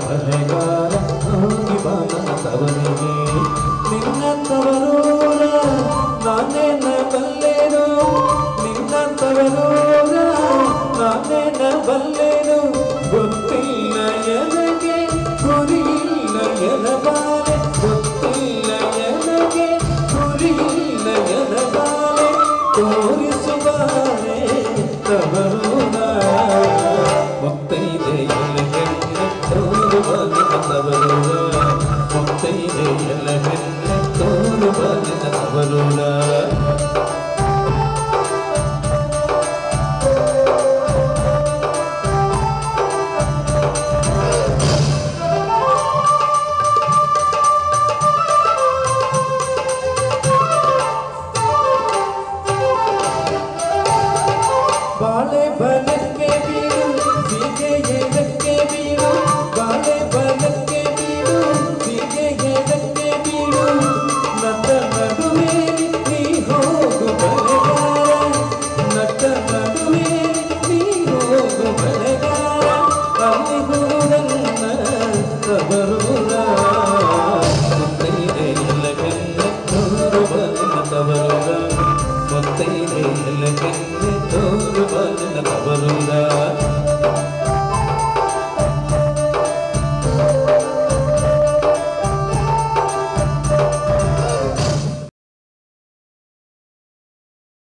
ಬಲೆಗಾರ ಹೋಗಿ ಬಾನ ತವರಿಗೆ ನಿನ್ನ ತವರೂರ ನಾನೇನ ಬಲ್ಲೆನು ನಿನ್ನ ತವರೂರ ನಾನೇನ ಬಲ್ಲೆನು ಗೊತ್ತಿಲ್ಲ ಎನಗೆ ಗುರಿಯಿಲ್ಲ ಎನಬಾಲೆ ಗೊತ್ತಿಲ್ಲ ಎನಗೆ ಗುರಿಯಿಲ್ಲ ಎನಬಾಲೆ ತೋರಿಸುವಾರೆ ತವರೂರ ಮುತ್ತೈದೆ ಎಲೆಗೆನ್ನೆ ತೋರುವ ತವರೂರ ಮುತ್ತೈದೆ ಎಲೆಗೆನ್ನೆ ತೋರುವ ತವರೂರ ಬಾಳೆ ಬಲಕ್ಕೆ ಬೀಡು ಹೀಗೆ ಎಡಕ್ಕೆ ಬೀಡು ಬಾಳೆ ಬಲಕ್ಕೆ ಬೀಡು ಹೀಗೆ ಎಡಕ್ಕೆ ಬೀಡು ನಟ ನಡುವೆ ನೀ ಹೋಗು ಬಲೆಗಾರ ನಟ ನಡುವೆ ನೀ ಹೋಗು ಬಲೆಗಾರ ಅಲ್ಲಿಗೂ ನನ್ನ ತವರೂರ ಮುತ್ತೈದೆ ಎಲೆಗೆನ್ನೆ ತೋರುವ ತವರೂರ ಮುತ್ತೈದೆ ಎಲೆಗೆನ್ನೆ ತೋರುವ ತವರೂರ